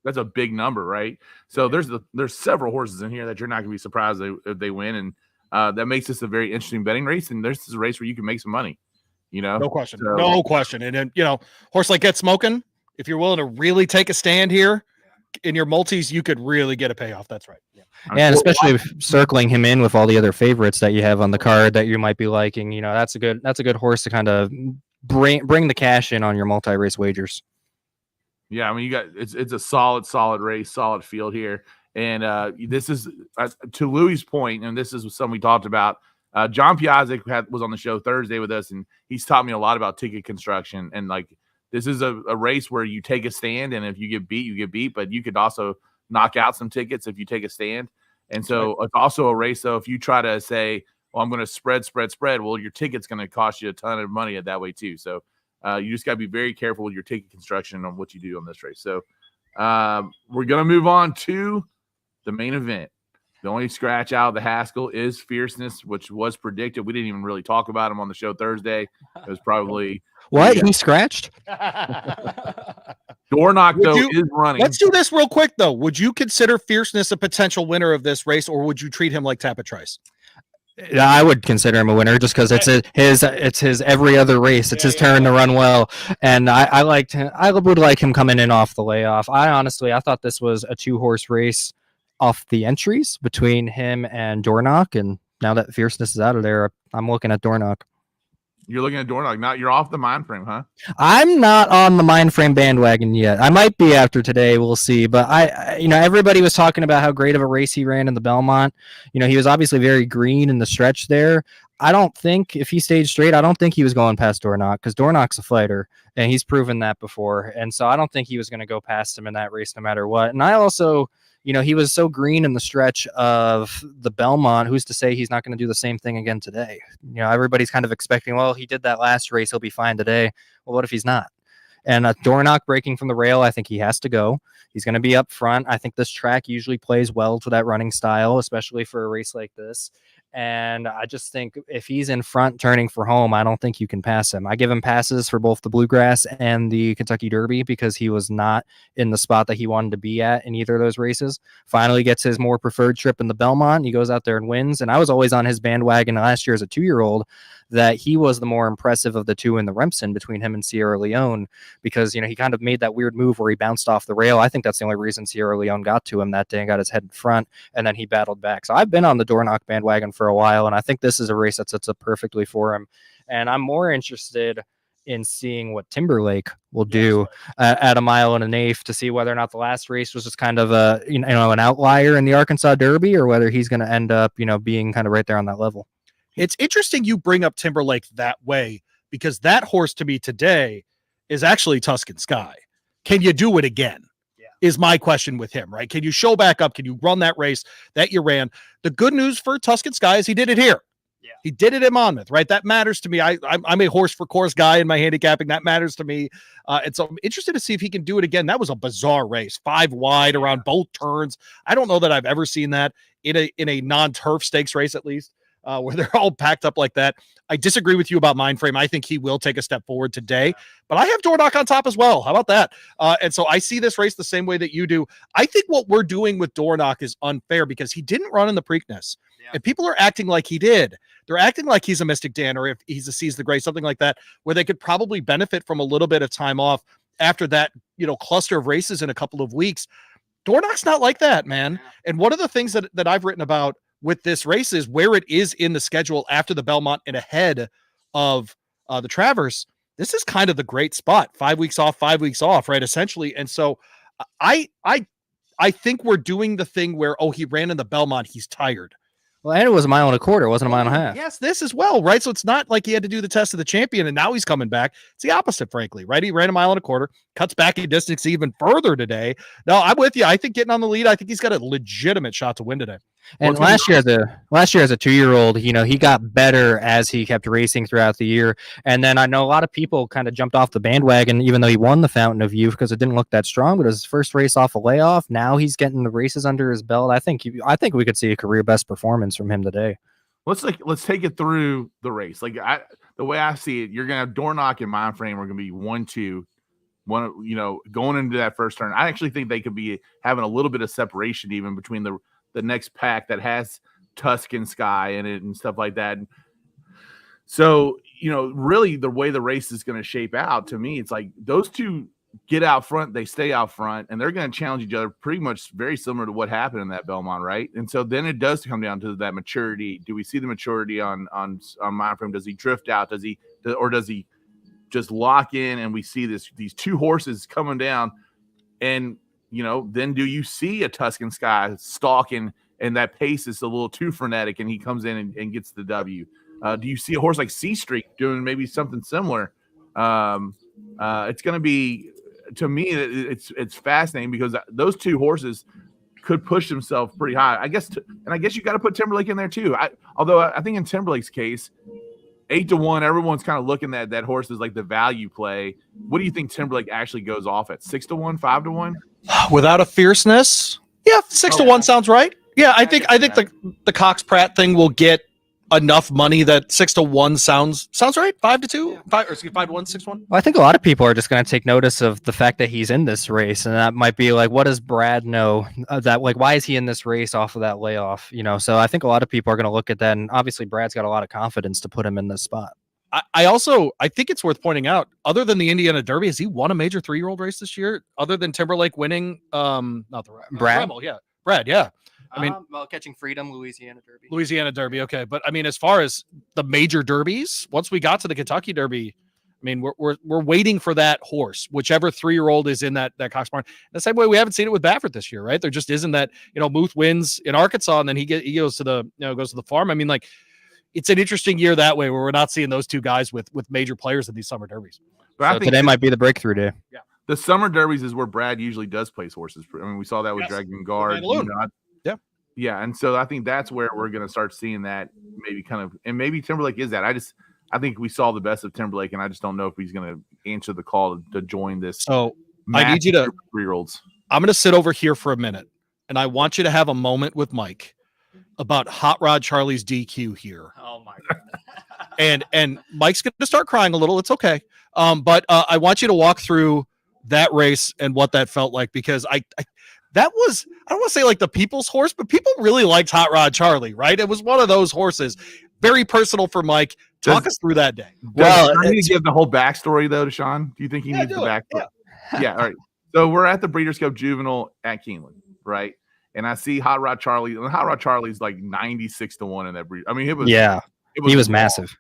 that's a big number, right? So there's several horses in here that you're not going to be surprised if they win, and that makes this a very interesting betting race. And this is a race where you can make some money, No question, no question. And then horse like Get Smokin', if you're willing to really take a stand here in your multis, you could really get a payoff. That's right. Yeah. And especially circling him in with all the other favorites that you have on the card that you might be liking, that's a good horse to kind of bring the cash in on your multi-race wagers. Yeah, I mean, it's a solid race, solid field here, and this is to Louie's point, and this is something we talked about. John Piazzik was on the show Thursday with us, and he's taught me a lot about ticket construction. And like, this is a race where you take a stand, and if you get beat, you get beat, but you could also knock out some tickets if you take a stand. And so it's also a race. So if you try to say, well, I'm going to spread. Well, your ticket's going to cost you a ton of money at that way too. So you just got to be very careful with your ticket construction on what you do on this race. So we're going to move on to the main event. The only scratch out of the Haskell is Fierceness, which was predicted. We didn't even really talk about him on the show Thursday. It was probably what he scratched. Dornock though is running. Let's do this real quick though. Would you consider Fierceness a potential winner of this race, or would you treat him like Tapit Trice? I would consider him a winner just because it's his every other race. It's his turn to run well, and I would like him coming in off the layoff. I thought this was a 2-horse race off the entries between him and Dornock, and now that Fierceness is out of there, I'm looking at Dornock. You're looking at Dornock. You're off the mind frame, huh? I'm not on the mind frame bandwagon yet. I might be after today. We'll see. But everybody was talking about how great of a race he ran in the Belmont. He was obviously very green in the stretch there. I don't think if he stayed straight, I don't think he was going past Dornock because Dornock's a fighter and he's proven that before. And so I don't think he was going to go past him in that race no matter what. And I also, he was so green in the stretch of the Belmont. Who's to say he's not going to do the same thing again today? Everybody's kind of expecting, well, he did that last race, he'll be fine today. Well, what if he's not? And Dornock breaking from the rail, I think he has to go. He's going to be up front. I think this track usually plays well to that running style, especially for a race like this. And I just think if he's in front turning for home, I don't think you can pass him. I give him passes for both the Bluegrass and the Kentucky Derby because he was not in the spot that he wanted to be at in either of those races. Finally gets his more preferred trip in the Belmont. He goes out there and wins. And I was always on his bandwagon last year as a 2-year-old that he was the more impressive of the two in the Remsen between him and Sierra Leone because, he kind of made that weird move where he bounced off the rail. I think that's the only reason Sierra Leone got to him that day and got his head in front, and then he battled back. So I've been on the Dornock bandwagon for a while, and I think this is a race that sets up perfectly for him. And I'm more interested in seeing what Timberlake will do at a 1 1/8 to see whether or not the last race was just kind of an outlier in the Arkansas Derby or whether he's going to end up, being kind of right there on that level. It's interesting you bring up Timberlake that way because that horse to me today is actually Tuscan Sky. Can you do it again? Is my question with him, right? Can you show back up? Can you run that race that you ran? The good news for Tuscan Sky is he did it here. Yeah. He did it in Monmouth, right? That matters to me. I'm a horse for course guy in my handicapping. That matters to me. And so I'm interested to see if he can do it again. That was a bizarre race, 5 wide around both turns. I don't know that I've ever seen that in a non-turf stakes race, at least, where they're all packed up like that. I disagree with you about Mindframe. I think he will take a step forward today, but I have Dornoch on top as well. How about that? And so I see this race the same way that you do. I think what we're doing with Dornoch is unfair because he didn't run in the Preakness. Yeah. If people are acting like he did, they're acting like he's a Mystic Dan or if he's a Seize the Gray, something like that, where they could probably benefit from a little bit of time off after that, cluster of races in a couple of weeks. Dornoch's not like that, man. Yeah. And one of the things that I've written about with this race is where it is in the schedule after the Belmont and ahead of the Traverse. This is kind of the great spot. 5 weeks off, right? Essentially. And so I think we're doing the thing where, he ran in the Belmont. He's tired. Well, and it was 1.25 miles. It wasn't 1.5 miles. Yes, this as well, right? So it's not like he had to do the test of the champion and now he's coming back. It's the opposite, frankly, right? He ran 1.25 miles, cuts back in distance even further today. No, I'm with you. I think getting on the lead, I think he's got a legitimate shot to win today. And last year as a 2-year-old, he got better as he kept racing throughout the year. And then I know a lot of people kind of jumped off the bandwagon, even though he won the Fountain of Youth because it didn't look that strong. But his first race off a layoff, now he's getting the races under his belt. I think we could see a career best performance from him today. Let's take it through the race. The way I see it, you're gonna have Dornoch and Mindframe are gonna be 1-2. Going into that first turn. I actually think they could be having a little bit of separation even between the next pack that has Tuscan Sky in it and stuff like that. So, really the way the race is going to shape out to me, it's like those two get out front, they stay out front, and they're going to challenge each other pretty much very similar to what happened in that Belmont, right? And so then it does come down to that maturity. Do we see the maturity on Mindframe? Does he drift out? Does he just lock in and we see these two horses coming down and then do you see a Tuscan Sky stalking and that pace is a little too frenetic and he comes in and gets the W? Do you see a horse like C Street doing maybe something similar? It's going to be, to me, it's fascinating because those two horses could push themselves pretty high. I guess you got to put Timberlake in there too. Although I think in Timberlake's case, 8-1, everyone's kind of looking at that horse as like the value play. What do you think Timberlake actually goes off at? 6-1, 5-1? Without a fierceness, 6-1 sounds right. Yeah, I think the Cox Pratt thing will get enough money that 6-1 sounds right. 5-2, 5-1, 6-1. Well, I think a lot of people are just going to take notice of the fact that he's in this race, and that might be like, what does Brad know that why is he in this race off of that layoff? So I think a lot of people are going to look at that, and obviously Brad's got a lot of confidence to put him in this spot. I think it's worth pointing out, other than the Indiana Derby, has he won a major 3-year-old race this year? Other than Timberlake winning, not the Brad, Brad, yeah. Catching Freedom, Louisiana Derby. Okay. But I mean, as far as the major derbies, once we got to the Kentucky Derby, I mean, we're waiting for that horse, whichever 3-year-old is in that Cox barn. The same way we haven't seen it with Baffert this year, right? There just isn't that, Muth wins in Arkansas and then he goes to the farm. I mean, like, it's an interesting year that way where we're not seeing those two guys with major players in these summer derbies. But I think today might be the breakthrough day. Yeah. The summer derbies is where Brad usually does place horses. I mean, we saw that with Dragon Guard. Yeah, and so I think that's where we're going to start seeing that maybe Timberlake is that. I think we saw the best of Timberlake, and I just don't know if he's going to answer the call to join this. So I need you to 3-year-olds. I'm going to sit over here for a minute, and I want you to have a moment with Mike about Hot Rod Charlie's DQ here. Oh my God. and Mike's going to start crying a little. It's okay. But I want you to walk through that race and what that felt like, because that was, I don't want to say like the people's horse, but people really liked Hot Rod Charlie, right? It was one of those horses. Very personal for Mike. Talk us through that day. Well, I need to give the whole backstory though to Sean. Do you think he needs the backstory? Yeah. All right. So we're at the Breeders' Cup Juvenile at Keeneland, right? And I see Hot Rod Charlie. And Hot Rod Charlie's like 96-1 in that breed. I mean, he was massive.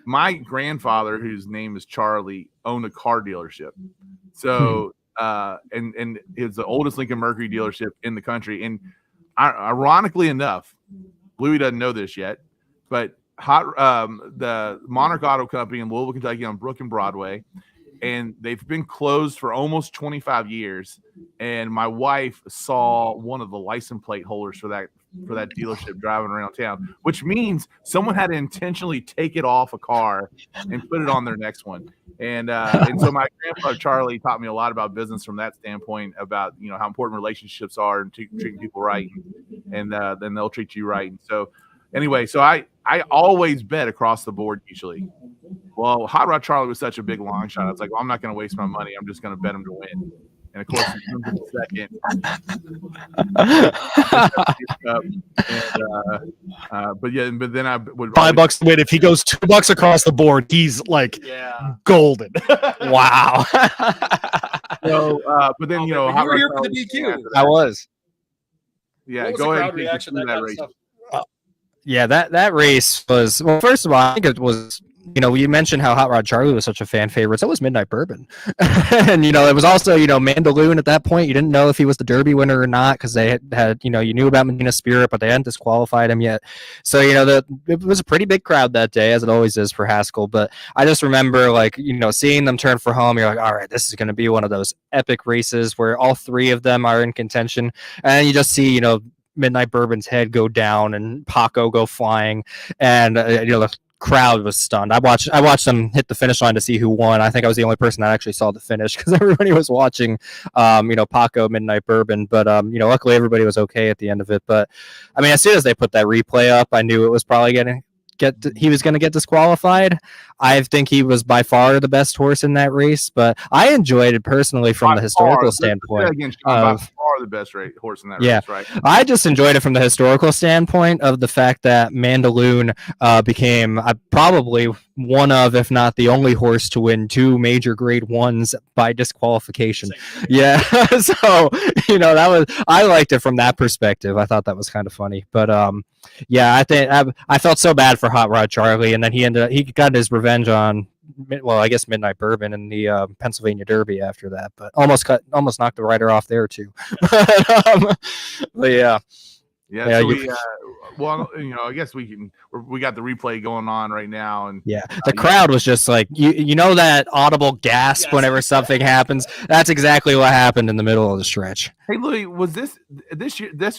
My grandfather, whose name is Charlie, owned a car dealership. So and it's the oldest Lincoln Mercury dealership in the country. And ironically enough, Louie doesn't know this yet, but the Monarch Auto Company in Louisville, Kentucky on Brook and Broadway and they've been closed for almost 25 years. And my wife saw one of the license plate holders for that dealership driving around town, which means someone had to intentionally take it off a car and put it on their next one. And so my grandpa Charlie taught me a lot about business from that standpoint, about how important relationships are and treating people right, and then they'll treat you right. And so anyway, so I always bet across the board usually. Well, Hot Rod Charlie was such a big long shot. I was like, well, I'm not going to waste my money. I'm just going to bet him to win. And of course, he comes in second. But then I would $5 to win. If he goes $2 across the board, he's like golden. Wow. So, but then you were here for the DQ. I was. Yeah, What was go the ahead. crowd reaction, that kind of stuff? Yeah, that race was, well, first of all, I think it was, you mentioned how Hot Rod Charlie was such a fan favorite. So was Midnight Bourbon. And, it was also, Mandaloon at that point. You didn't know if he was the Derby winner or not because they had you knew about Medina Spirit, but they hadn't disqualified him yet. So, it was a pretty big crowd that day, as it always is for Haskell. But I just remember, seeing them turn for home, you're like, all right, this is going to be one of those epic races where all three of them are in contention. And you just see, Midnight Bourbon's head go down and Paco go flying, and the crowd was stunned. I watched them hit the finish line to see who won. I think I was the only person that actually saw the finish because everybody was watching Paco, Midnight Bourbon, but luckily everybody was okay at the end of it. But I mean, as soon as they put that replay up, I knew it was probably he was going to get disqualified. I think he was by far the best horse in that race, but I enjoyed it personally from the historical standpoint. By far the best horse in that race, right? I just enjoyed it from the historical standpoint of the fact that Mandaloon became probably one of, if not the only horse to win 2 major grade 1s by disqualification. Yeah. So, I liked it from that perspective. I thought that was kind of funny, but yeah, I think I felt so bad for Hot Rod Charlie, and then he got his revenge on, well, I guess Midnight Bourbon in the Pennsylvania Derby after that, but almost knocked the rider off there too. But yeah. Yeah, so I guess we got the replay going on right now, and the crowd was just like that audible gasp whenever something happens. That's exactly what happened in the middle of the stretch. Hey Louie, was this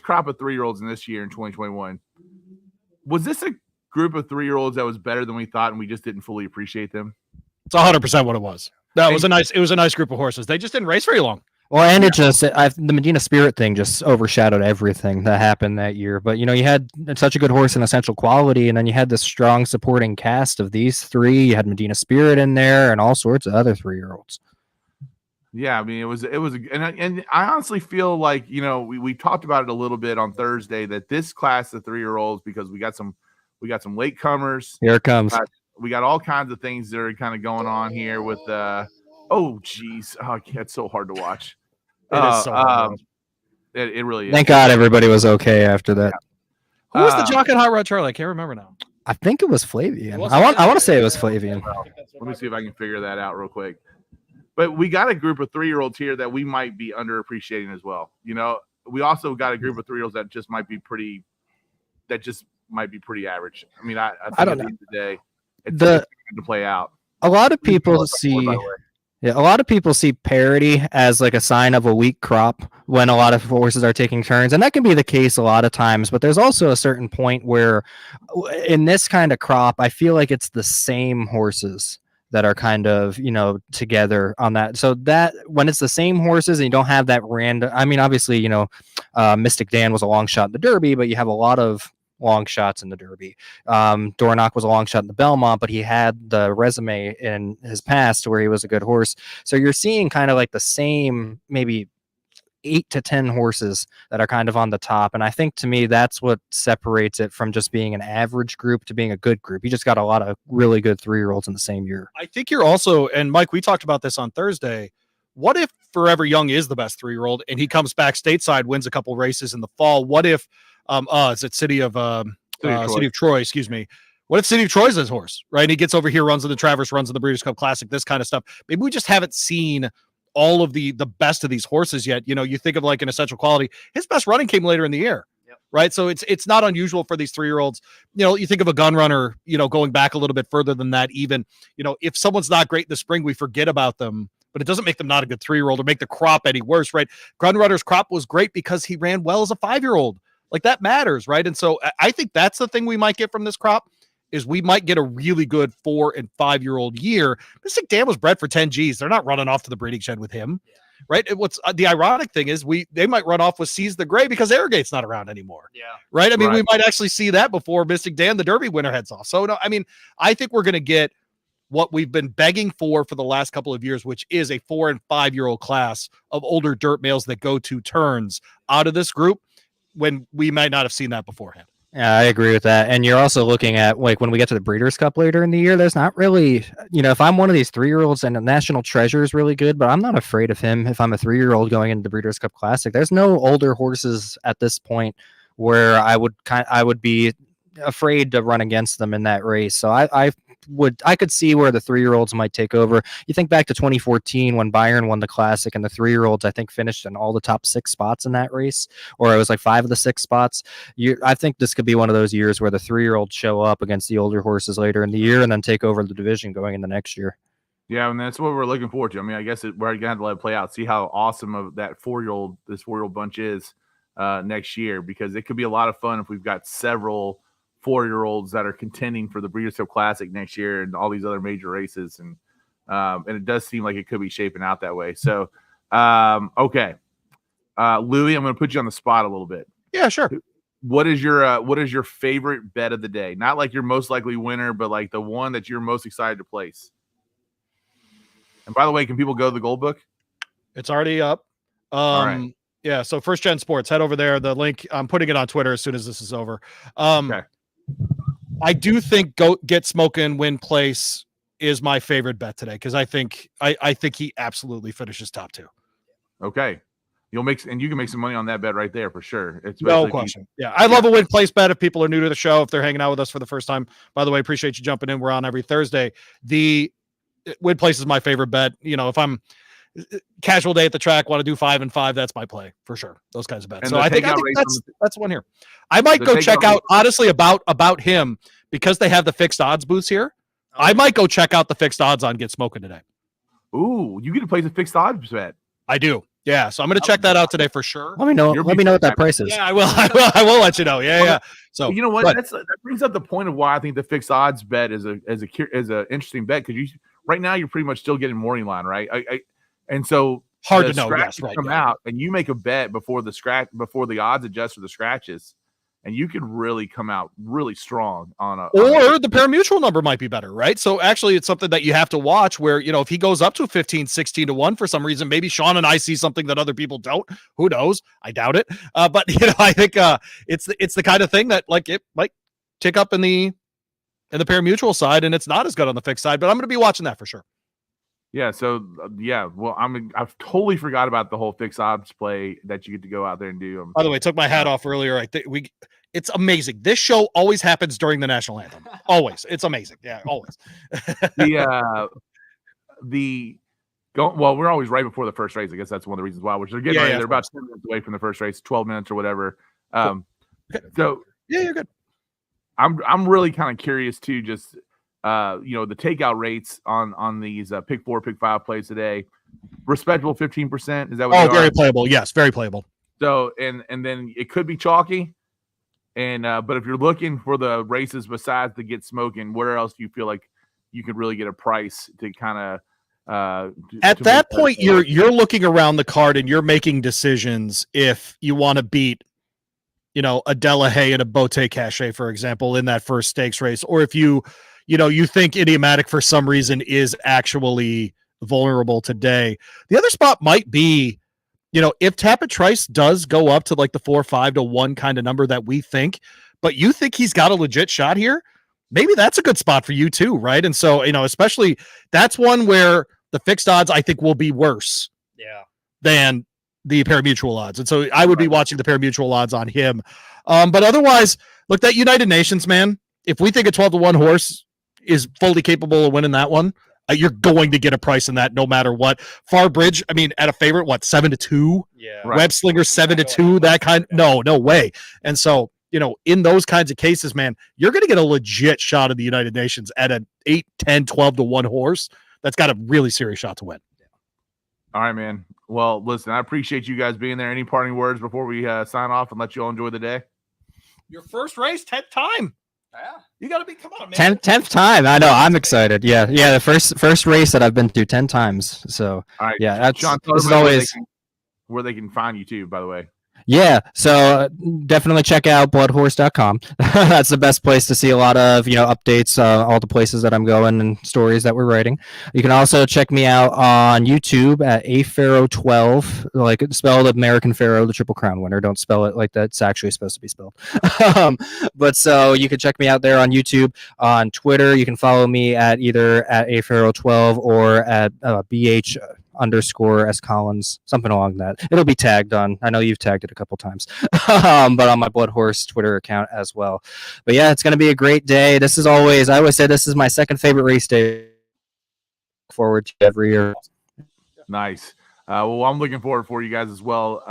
crop of 3-year-olds in this year in 2021? Was this a group of 3-year-olds that was better than we thought, and we just didn't fully appreciate them? It's 100% what it was. It was a nice group of horses. They just didn't race very long. Well, and the Medina Spirit thing just overshadowed everything that happened that year. But, you had such a good horse in Essential Quality, and then you had this strong supporting cast of these 3. You had Medina Spirit in there and all sorts of other 3-year-olds. Yeah, I mean, it was, and I honestly feel like, we talked about it a little bit on Thursday, that this class of 3-year-olds, because we got some latecomers. Here it comes. We got all kinds of things that are kind of going on here with oh geez, it's so hard to watch. It is so hard. It really is. Thank God everybody was okay after that. Who was the jock at Hot Rod Charlie? I can't remember now. I think it was Flavian. I want to say it was Flavian. Let me see if I can figure that out real quick. But we got a group of 3-year-olds here that we might be underappreciating as well. We also got a group of 3-year-olds that just might be pretty average. I mean, I think at the end of the day, it's going to play out. A lot of people see parity as like a sign of a weak crop when a lot of horses are taking turns, and that can be the case a lot of times. But there's also a certain point where, in this kind of crop, I feel like it's the same horses that are kind of together on that. So that when it's the same horses and you don't have that random, I mean, obviously Mystic Dan was a long shot in the Derby, but you have a lot of long shots in the Derby. Dornoch was a long shot in the Belmont, but he had the resume in his past where he was a good horse. So you're seeing kind of like the same, maybe 8 to 10 horses that are kind of on the top. And I think to me, that's what separates it from just being an average group to being a good group. You just got a lot of really good 3-year-olds in the same year. I think you're also, and Mike, we talked about this on Thursday. What if Forever Young is the best 3-year-old and he comes back stateside, wins a couple races in the fall? What if, is it City of Troy, excuse me. What if City of Troy's his horse, right? He gets over here, runs in the Travers, runs in the Breeders' Cup Classic, this kind of stuff. Maybe we just haven't seen all of the best of these horses yet. You think of like an Essential Quality. His best running came later in the year. right? So it's not unusual for these 3-year-olds. You think of a gun runner, going back a little bit further than that, even, if someone's not great in the spring, we forget about them, but it doesn't make them not a good 3-year-old or make the crop any worse, right? Gun runner's crop was great because he ran well as a 5-year-old. Like, that matters, right? And so I think that's the thing we might get from this crop is we might get a really good 4 and 5-year-old year. Mystic Dan was bred for 10 Gs. They're not running off to the breeding shed with him. Right. What's the ironic thing is they might run off with Seize the Gray because Arrogate's not around anymore. Yeah. Right. I mean, we might actually see that before Mystic Dan, the Derby winner, heads off. So, no, I mean, I think we're going to get what we've been begging for the last couple of years, which is a 4 and 5-year-old class of older dirt males that go to turns out of this group when we might not have seen that beforehand. Yeah, I agree with that. And you're also looking at, like, when we get to the Breeders' Cup later in the year, there's not really, if I'm one of these 3-year-olds, and the National Treasure is really good, but I'm not afraid of him if I'm a 3-year-old going into the Breeders' Cup Classic. There's no older horses at this point where I would be afraid to run against them in that race. So I could see where the 3-year-olds might take over. You think back to 2014 when Bayern won the Classic, and the 3-year-olds, I think, finished in all the top 6 spots in that race, or it was like 5 of the 6 spots. I think this could be one of those years where the 3-year-olds show up against the older horses later in the year and then take over the division going into next year. Yeah, and that's what we're looking forward to. I mean, I guess we're going to have to let it play out, see how awesome of that 4-year-old, this 4-year-old bunch is next year, because it could be a lot of fun if we've got several 4-year-olds that are contending for the Breeders' Cup Classic next year and all these other major races. And it does seem like it could be shaping out that way. So, okay. Louie, I'm going to put you on the spot a little bit. Yeah, sure. What is your favorite bet of the day? Not like your most likely winner, but like the one that you're most excited to place. And by the way, can people go to the Gold Book? It's already up. All right. Yeah, so First Gen Sports, head over there. The link, I'm putting it on Twitter as soon as this is over. Okay. I do think Get Smokin' Win Place is my favorite bet today because I think he absolutely finishes top 2. Okay. You can make some money on that bet right there for sure. No question. Yeah. I love a win place bet if people are new to the show, if they're hanging out with us for the first time. By the way, appreciate you jumping in. We're on every Thursday. The win place is my favorite bet. If I'm casual day at the track, want to do 5 and 5, that's my play for sure. Those kinds of bets. And so I think that's one here. I might go check out honestly about him because they have the fixed odds booths here. I might go check out the fixed odds on Get Smokin' today. Ooh, you get to place a fixed odds bet. I do. Yeah, so I'm going to check that out today for sure. Let me know what that price is. Yeah, I will let you know. Yeah. So you know what? That brings up the point of why I think the fixed odds bet is a interesting bet, because right now you're pretty much still getting morning line, right? And so hard to know. Yes, right. Come out and you make a bet before the odds adjust for the scratches, and you could really come out really strong or the pari-mutuel number might be better, right? So actually it's something that you have to watch where, if he goes up to 15, 16 to 1 for some reason, maybe Sean and I see something that other people don't. Who knows? I doubt it. But I think it's the kind of thing that like it might tick up in the pari-mutuel side, and it's not as good on the fixed side, but I'm going to be watching that for sure. Yeah. So well, I've totally forgot about the whole fixed odds play that you get to go out there and do. By the way, took my hat off earlier. I think it's amazing. This show always happens during the national anthem. Always. It's amazing. Yeah, always. We're always right before the first race. I guess that's one of the reasons why, which they're getting ready. They're about 10 minutes away from the first race, 12 minutes or whatever. Cool. So yeah, you're good. I'm really kind of curious too, just the takeout rates on these pick 4, pick 5 plays today. Respectable 15%. Is that what? Very playable. Yes, very playable. So and then it could be chalky. And but if you're looking for the races besides the Get Smokin', where else do you feel like you could really get a price to kind of at that point you're looking around the card and you're making decisions if you want to beat a Delahaye and a Botte Cachet, for example, in that first stakes race, or if you think Idiomatic for some reason is actually vulnerable today. The other spot might be, if Tapit Trice does go up to like the 4-5 to 1 kind of number that we think, but you think he's got a legit shot here, maybe that's a good spot for you too, right? And so, especially that's one where the fixed odds I think will be worse than the pari-mutuel odds. And so I would be watching the pari-mutuel odds on him. But otherwise, look, that United Nations, man, if we think a 12 to 1 horse is fully capable of winning that one, You're going to get a price in that no matter what. Farbridge, I mean, at a favorite, what, 7-2? Yeah. Right. Web Slinger 7-2, that kind. No way. And so, in those kinds of cases, man, you're going to get a legit shot of the United Nations at an 8, 10, 12 to 1 horse that's got a really serious shot to win. All right, man. Well, listen, I appreciate you guys being there. Any parting words before we sign off and let you all enjoy the day? Your first race, 10th time. Yeah. You got to come on, man. 10th time. I know. I'm excited. Yeah. The first race that I've been to 10 times. So All right. yeah, that's Sean, this is always. where they can find you too, by the way. Yeah, so definitely check out bloodhorse.com. That's the best place to see a lot of, updates, all the places that I'm going and stories that we're writing. You can also check me out on YouTube at APharoah12, like spelled American Pharaoh, the Triple Crown winner. Don't spell it like that. It's actually supposed to be spelled. But so you can check me out there on YouTube. On Twitter, you can follow me at either at APharoah12 or at BH_S Collins, something along that. It'll be tagged on. I know you've tagged it a couple times, but on my BloodHorse Twitter account as well. But yeah, it's going to be a great day. I always say this is my second favorite race day. Forward to every year. Nice. Well, I'm looking forward for you guys as well.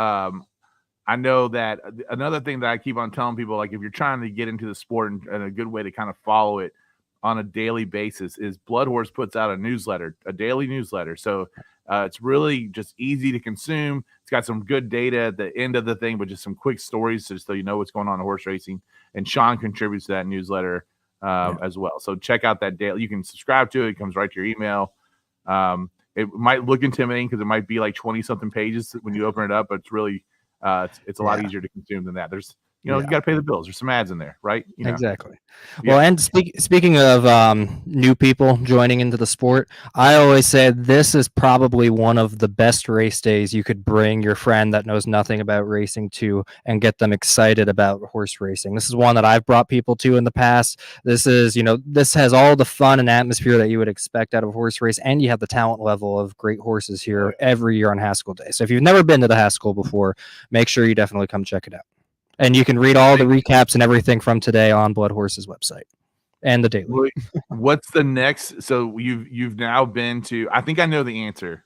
I know that another thing that I keep on telling people, like if you're trying to get into the sport and a good way to kind of follow it on a daily basis is BloodHorse puts out a daily newsletter. So it's really just easy to consume. It's got some good data at the end of the thing, but just some quick stories just so you know what's going on in horse racing. And Sean contributes to that newsletter as well. So check out that daily. You can subscribe to it. It comes right to your email. It might look intimidating because it might be like 20-something pages when you open it up, but it's really it's a lot easier to consume than that. There's you got to pay the bills. There's some ads in there, right? Exactly. Well, and speaking of new people joining into the sport, I always say this is probably one of the best race days you could bring your friend that knows nothing about racing to and get them excited about horse racing. This is one that I've brought people to in the past. This is, this has all the fun and atmosphere that you would expect out of a horse race, and you have the talent level of great horses here every year on Haskell Day. So if you've never been to the Haskell before, make sure you definitely come check it out. And you can read all the recaps and everything from today on BloodHorse's website and the daily. What's the next? So you've now been to, I think I know the answer.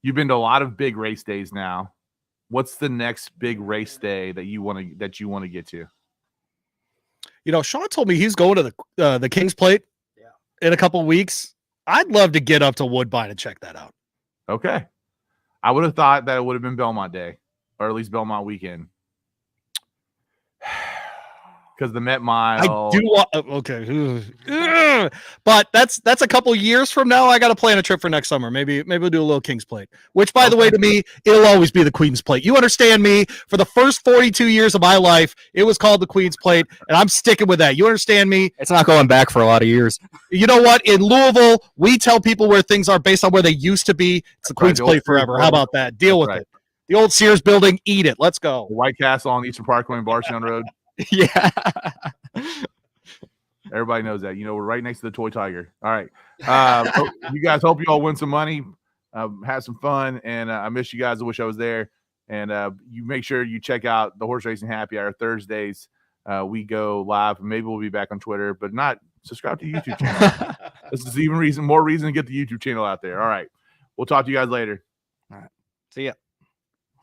You've been to a lot of big race days now. What's the next big race day that you want to get to? Sean told me he's going to the King's Plate in a couple of weeks. I'd love to get up to Woodbine and check that out. Okay. I would have thought that it would have been Belmont Day, or at least Belmont weekend. Because the Met Mile, I do want. Okay, but that's a couple years from now. I got to plan a trip for next summer. Maybe we'll do a little King's Plate. Which, by the way, to me, it'll always be the Queen's Plate. You understand me? For the first 42 years of my life, it was called the Queen's Plate, and I'm sticking with that. You understand me? It's not going back for a lot of years. You know what? In Louisville, we tell people where things are based on where they used to be. It's the Queen's Plate forever. How about that? Deal with it. The old Sears building, eat it. Let's go. The White Castle on Eastern Parkway and Barstown Road. Yeah. Everybody knows that. We're right next to the Toy Tiger. All right. You guys, hope you all win some money, have some fun, and I miss you guys. I wish I was there. And you make sure you check out the Horse Racing Happy Hour Thursdays. We go live. Maybe we'll be back on Twitter, but not subscribe to the YouTube channel. This is more reason to get the YouTube channel out there. All right. We'll talk to you guys later. All right. See ya.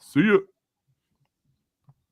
See ya.